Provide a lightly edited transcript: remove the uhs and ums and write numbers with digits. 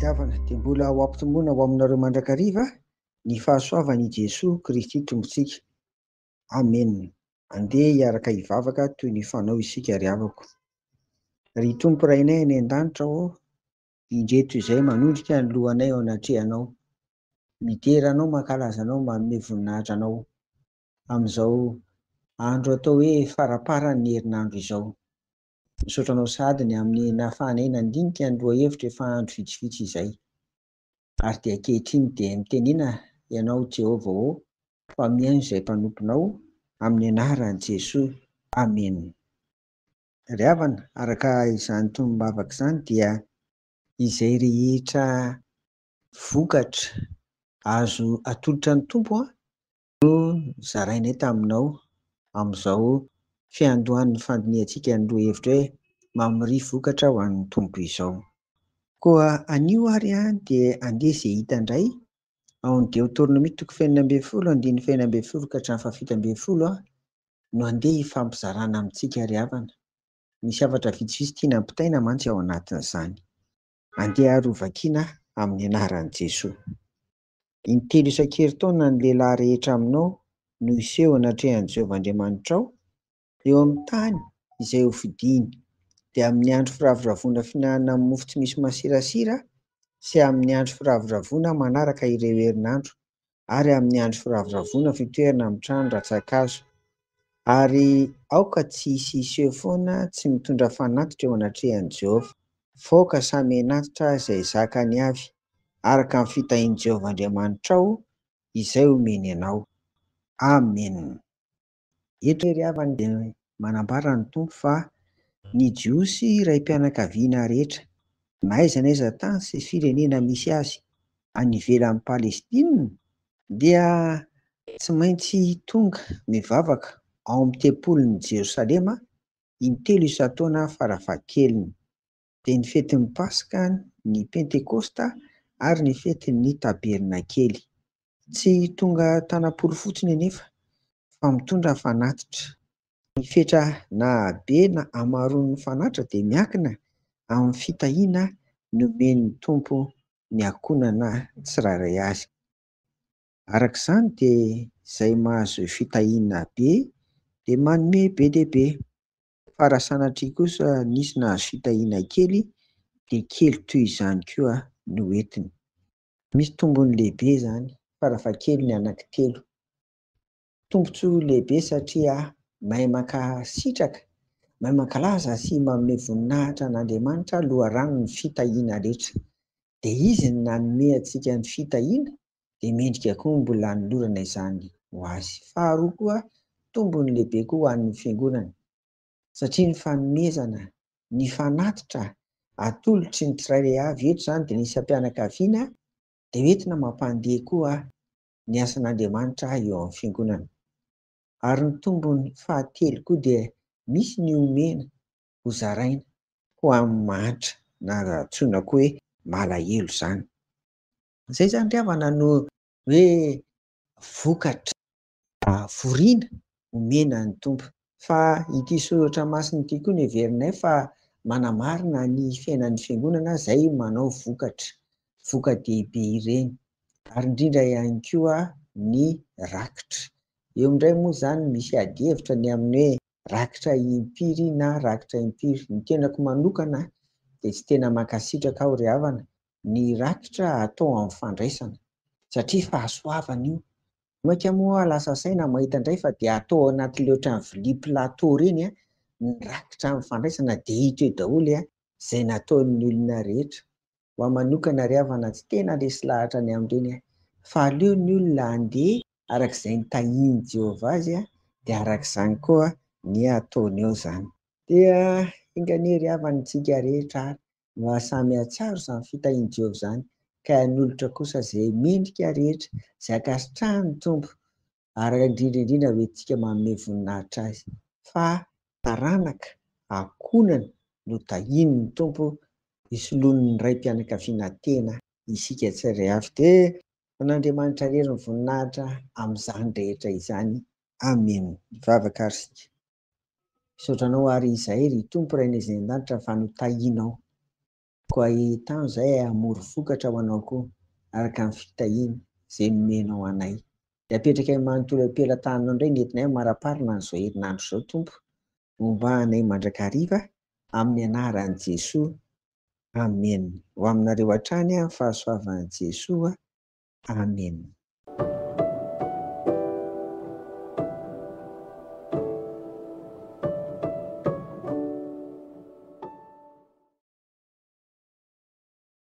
Havana dia mbola ho ampitombona ho aminareo mandrakariva ny fahasoavan'i Jesoa Kristy tombontsika. Amen. Andeha hiaraka hivavaka toy ny fanao isika ry havako. Ry Tompo rainay any an-danitra aho, indreto izay manondrika ny lohanay ao anatrehanao. Mideranao mankalazanao manome voninahitra anao amin'izao andro atao hoe faraparan'ny herinandro izao. Misaotranao sadiny amin'ny nahafahanay nandinika ny lohahevitra efa andro vitsivitsy izay. Ary dia ankehitriny dia mitenena ianao Jehovah fa mihaino izay mpanomponao amin'ny anaran'i Jesoa. Amen. Ry havana, araka izany tombavaka izany dia izay rehetra vokatra azo atolotra ny tompo no zarainay taminao amin'izao fiandohan'ny fandiniantsika ny lohahevitra hoe mamory vokatra ho an'ny tompo izao. Koa anio ary dia andeha izay hita indray ao amin'ny Deutéronomie 9:1-7 no andeha hifampizarana amintsika ry havana. Misy zavatra vitsivitsy tiana ampitaina mantsy ao anatin'izany. Andeha ary ho vakiana amin'ny anaran'i Jesoa. Intelo isan-keritaona ny lehilahy rehetra aminao no iseho anatrehan'i Jehovah Andriamanitra ao eo amin'ny tany izay hofidiany, dia amin'ny andro firavoravoana fihinanana mofo tsy misy masirasira sy amin'ny andro firavoravoana manaraka ireo herinandro ary amin'ny andro firavoravoana fitoerana amin'ny trano rantsan-kazo. Ary aoka tsy hisy iseho foana tsy mitondra fanatitra eo anatrehan'i Jehovah. Foka samy anatitra izay zakany avy araka ny fitahian'i Jehovah Andriamanitra ao izay omeny anao. Amen. Eto ry havana dia manambara ny tompo fa ny jiosy raim-pianakaviana rehetra na aiza n'aiza tany sy firenena misy azy any ivelan'ny Palestina dia tsy maintsy tonga mivavaka ao amin'ny tempolon'i Jerosalema intelo isan-taona farafahakeliny. Dia ny fetin'ny Pasika, ny Pentekosta ary ny fetin'ny Tabernakely. Tsy tonga tanam-polo fotsiny anefa fa mitondra fanatitra. Ny fetra na be na hamaroan'ny fanatitra dia miankina amin'ny fitahiana nomen'ny tompo ny ankonana tsirairay azy. Arak'izany dia izay mahazo fitahiana be dia manome be dia be, fa raha sanatria kosa nisy nahazo fitahiana kely dia kely toy izany koa no entiny. Misy tombony lehibe izany farafahakeliny ny anankitelo. Tombotsoa lehibe satria mahay mankasitraka, mahay mankalaza sy manome voninahitra an'Andriamanitra loharano ny fitahiana rehetra. Dia izy no nanome antsika ny fitahiana dia mendrika koa mbola hanolorana izany ho azy. Faharoa koa, tombony lehibe koa ho an'ny fiangonana satria ny fanomezana, ny fanatitra atolotry ny tsirairay avy eto izany dia ny isam-pianakaviana dia entina mampandeha koa ny asan'Andriamanitra eo amin'ny fiangonana. Ary ny tombony fahatelo koa dia misy ny omena ho zaraina ho amin'ny manitra na antsoina koa hoe malahelo izany. Izay izany ry havana no hoe vokatra voriana omena ny tompo. Fa ity soratra masina ity koa no heverinay fa manamarina ny fiainan'ny fiangonana izay manao vokatra, voka-dehibe ireny. Ary indrindra ihany koa ny rakitra. Eo indray moa izany misy ady-hevitra ny amin'ny hoe rakitra impiry na rakitra impiry. Ny tenako manokana dia tsy tena mankasitraka aho ry havana ny rakitra atao amin'ny fandraisana satria fahasoavana io. Maika moa lasa saina mahita indray fa dia atao ao anatin'ilay ohatran'ny vilia plateau ireny ny rakitra amin'ny fandraisana dia hita eo daholo izay nataon'ny olona rehetra. Ho aho manokana ry havana tsy tena lesy lahatra ny amin'ireny fa aleo ny olona handeha arak'izay nitahian'i Jehovah azy dia arak'izany koa ny ataony eo izany. Dia inganie ry havana antsika rehetra mba samy hatsiaro izany fitahian'i Jehovah izany ka hanolotra kosa izay mendrika rehetra izay ankasitrahan'ny tompo ary indrindra hoe tsika manome voninahitra azy fa taranaka ankonana no tahian'ny tompo hisoloan'ny raim-pianakaviana tena isika tsirairay avy. Dia n'Andriamanitra rery ny voninahitra amin'izany rehetra izany. Amen. Mivavaka ary isika. Misaotranao ary izay ry Tompo rainay izay an-danitra fa no tahianao. Koa ahitano izahay hamory vokatra ho anao koa araka ny fitahiana izay nomenao anay. Dia apetraka manontolo am-pelantanana indray ny entinay maraparina an'izao herinandro izao Tompo. Ombahanay mandrakariva amin'ny anaran'i Jesoa. Amen. Ho aminareo hatrany ny fahasoavan'i Jesoa. Amen.